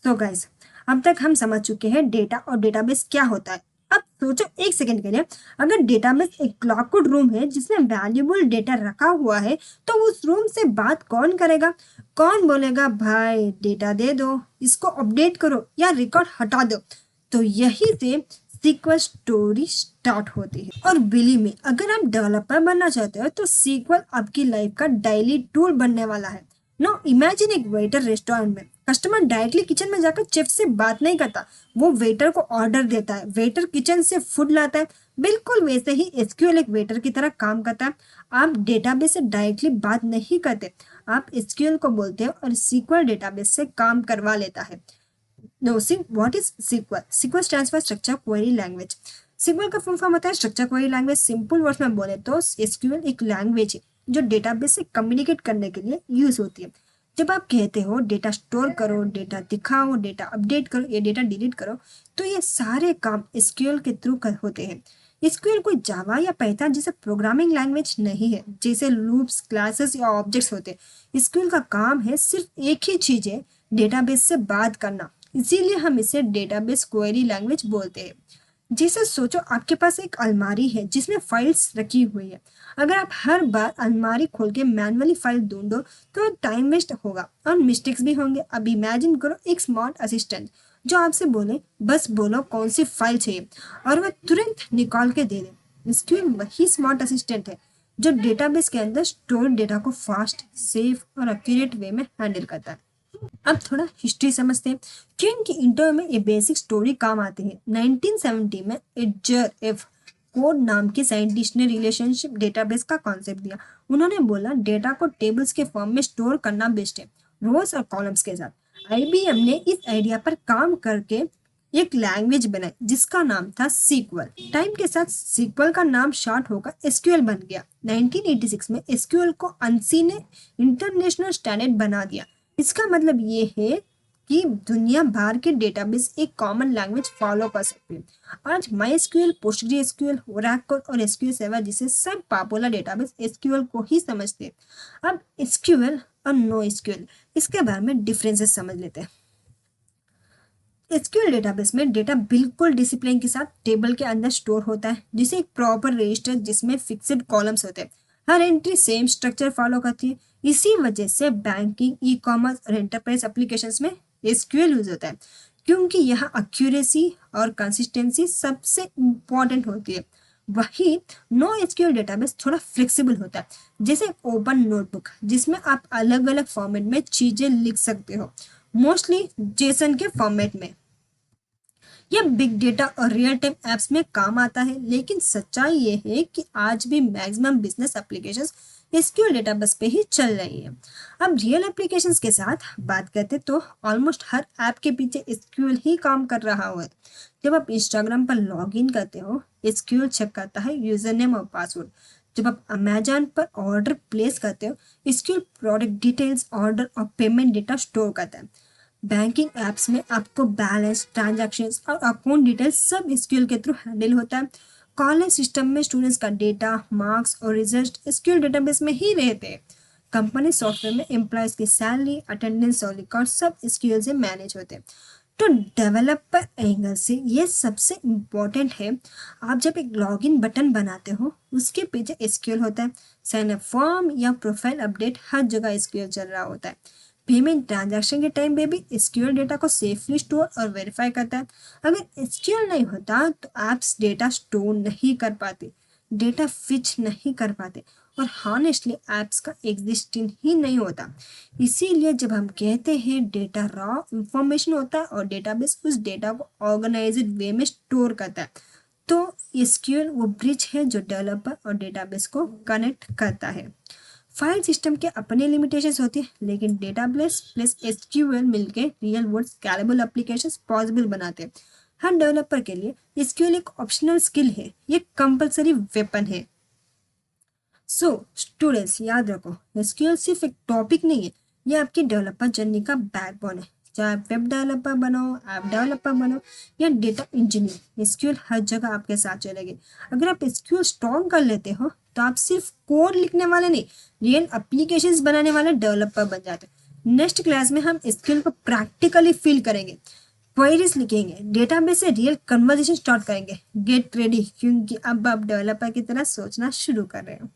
तो गाइस, अब तक हम समझ चुके हैं डेटा और डेटाबेस क्या होता है। अब सोचो एक सेकंड के लिए, अगर डेटाबेस एक लॉक्ड रूम है जिसमें वैल्यूबल डेटा रखा हुआ है, तो उस रूम से बात कौन करेगा? कौन बोलेगा भाई डेटा दे दो, इसको अपडेट करो या रिकॉर्ड हटा दो? तो यही से सीक्वल स्टोरी स्टार्ट होती है। और बिलीव मी, अगर आप डेवलपर बनना चाहते हो तो सीक्वल आपकी लाइफ का डेली टूल बनने वाला है। नो इमेजिन एक वेटर रेस्टोरेंट में, कस्टमर डायरेक्टली किचन में जाकर शेफ से बात नहीं करता, वो वेटर को ऑर्डर देता है, वेटर किचन से फूड लाता है। बिल्कुल वैसे ही एसक्यूएल एक वेटर की तरह काम करता है। आप डेटाबेस से डायरेक्टली बात नहीं करते, आप एसक्यूएल को बोलते हो और सीक्वल डेटाबेस से काम करवा लेता है। No see what is SQL? SQL stands for structure query language. SQL का फुल फॉर्म होता है structure query language. Simple words में बोले तो एसक्यूएल एक लैंग्वेज है जो डेटाबेस से कम्युनिकेट करने के लिए यूज होती है। जब आप कहते हो डेटा स्टोर करो, डेटा दिखाओ, डेटा अपडेट करो या डेटा डिलीट करो, तो ये सारे काम एसक्यूएल के थ्रू होते हैं। एसक्यूएल कोई जावा या पाइथन जैसे प्रोग्रामिंग लैंग्वेज नहीं है, जैसे लूप्स, क्लासेस या ऑब्जेक्ट्स होते हैं। एसक्यूएल का काम है सिर्फ एक ही चीज है, डेटाबेस से बात करना। इसीलिए हम इसे डेटाबेस क्वेरी लैंग्वेज बोलते हैं। जैसे सोचो आपके पास एक अलमारी है जिसमें फाइल्स रखी हुई है। अगर आप हर बार अलमारी खोल के मैनुअली फाइल ढूंढो तो टाइम वेस्ट होगा और मिस्टेक्स भी होंगे। अब इमेजिन करो एक स्मार्ट असिस्टेंट जो आपसे बोले बस बोलो कौन सी फाइल चाहिए और वह तुरंत निकाल के दे दे। इसके वही स्मार्ट असिस्टेंट है जो डेटाबेस के अंदर स्टोर डेटा को फास्ट, सेफ और एक्यूरेट वे में हैंडल करता है। अब थोड़ा हिस्ट्री समझते हैं क्यों इनकी इंटरव्यू में ये बेसिक स्टोरी काम आती है। 1970 में एडगर एफ कोड नाम के साइंटिस्ट ने रिलेशनशिप डेटाबेस का कॉन्सेप्ट दिया। उन्होंने बोला डेटा को टेबल्स के फॉर्म में स्टोर करना बेस्ट है, रोज और कॉलम्स के साथ। आईबीएम ने इस आइडिया पर काम करके एक लैंग्वेज बनाई जिसका नाम था सीक्वल। टाइम के साथ सीक्वल का नाम शॉर्ट होकर एसक्यूएल बन गया। 1986 में एसक्यूएल को अंसी ने इंटरनेशनल स्टैंडर्ड बना दिया। इसका मतलब ये है कि दुनिया भर के डेटाबेस एक कॉमन लैंग्वेज फॉलो कर सकते हैं। आज माईएसक्यूएल, पोस्टग्रेसक्यूएल, ओरेकल और एसक्यूएल सर्वर जैसे सब पॉपुलर डेटाबेस एसक्यूएल को ही समझते हैं। अब एसक्यूएल और नो एसक्यूएल, इसके बारे में डिफरेंसेस समझ लेते हैं। एसक्यूएल डेटाबेस में डेटा बिल्कुल डिसिप्लिन के साथ टेबल के अंदर स्टोर होता है, जिसे एक प्रॉपर रजिस्टर जिसमें फिक्स्ड कॉलम्स होते हैं। हर एंट्री सेम स्ट्रक्चर फॉलो करती है। इसी वजह से बैंकिंग, ई कॉमर्स और एंटरप्राइज एप्लीकेशंस में एसक्यूएल यूज होता है, क्योंकि यहाँ एक्यूरेसी और कंसिस्टेंसी सबसे इम्पॉर्टेंट होती है। वही नो एसक्यूएल डेटाबेस थोड़ा फ्लेक्सिबल होता है, जैसे ओपन नोटबुक जिसमें आप अलग अलग फॉर्मेट में चीजें लिख सकते हो, मोस्टली जेसन के फॉर्मेट में। यह बिग डेटा और रियल टाइम एप्स में काम आता है, लेकिन सच्चाई ये है कि आज भी maximum business applications SQL database पे ही चल रही है। अब रियल एप्लीकेशंस के साथ बात करते तो ऑलमोस्ट हर ऐप के पीछे एसक्यूएल ही काम कर रहा है। जब आप इंस्टाग्राम पर लॉग इन करते हो, एसक्यूएल चेक करता है यूजर नेम और पासवर्ड। जब आप अमेजन पर ऑर्डर प्लेस करते हो, एसक्यूएल प्रोडक्ट डिटेल्स, ऑर्डर और पेमेंट डेटा स्टोर करता है। बैंकिंग एप्स में आपको बैलेंस, ट्रांजैक्शंस और अकाउंट डिटेल्स सब एसक्यूएल के थ्रू हैंडल होता है। कॉलेज सिस्टम में स्टूडेंट्स का डेटा, मार्क्स और रिजल्ट एसक्यूएल डेटाबेस में ही रहते हैं। कंपनी सॉफ्टवेयर में एम्प्लॉयज की सैलरी, अटेंडेंस और रिकॉर्ड सब एसक्यूएल से मैनेज होते हैं। तो डेवलपर एंगल से ये सबसे इम्पोर्टेंट है। आप जब एक लॉगिन बटन बनाते हो, उसके पीछे एसक्यूएल होता है। साइन अप फॉर्म या प्रोफाइल अपडेट हर जगह एसक्यूएल चल रहा होता है। पेमेंट ट्रांजैक्शन के टाइम पे भी एसक्यूएल डेटा को सेफली स्टोर और वेरीफाई करता है। अगर एसक्यूएल नहीं होता तो ऐप्स डेटा स्टोर नहीं कर पाते, डेटा फिच नहीं कर पाते और हॉनेस्टली ऐप्स का एग्जिस्टिंग ही नहीं होता। इसीलिए जब हम कहते हैं डेटा रॉ इंफॉर्मेशन होता है और डेटाबेस उस डेटा को ऑर्गेनाइज्ड वे में स्टोर करता है, तो एसक्यूएल वो ब्रिज है जो डेवलपर और डेटाबेस को कनेक्ट करता है। फाइल सिस्टम के अपने लिमिटेशंस होती है, लेकिन डेटाबेस प्लस एसक्यूएल मिलके real world scalable applications possible बनाते हैं। हर डेवलपर के लिए एसक्यूएल एक ऑप्शनल स्किल है, ये कंपलसरी वेपन है। सो स्टूडेंट्स याद रखो, एसक्यूएल सिर्फ एक टॉपिक नहीं है, ये आपकी डेवलपर जर्नी का बैकबोन है। चाहे आप वेब डेवलपर बनो, ऐप डेवलपर बनो या डेटा इंजीनियर, एसक्यूएल हर जगह आपके साथ चलेगी। अगर आप एसक्यूएल स्ट्रॉन्ग कर लेते हो तो आप सिर्फ कोड लिखने वाले नहीं, रियल एप्लीकेशंस बनाने वाले डेवलपर बन जाते हैं। नेक्स्ट क्लास में हम स्किल को प्रैक्टिकली फील करेंगे, क्वेरीज लिखेंगे, डेटाबेस से रियल कन्वर्सेशन स्टार्ट करेंगे। गेट रेडी, क्योंकि अब आप डेवलपर की तरह सोचना शुरू कर रहे हो।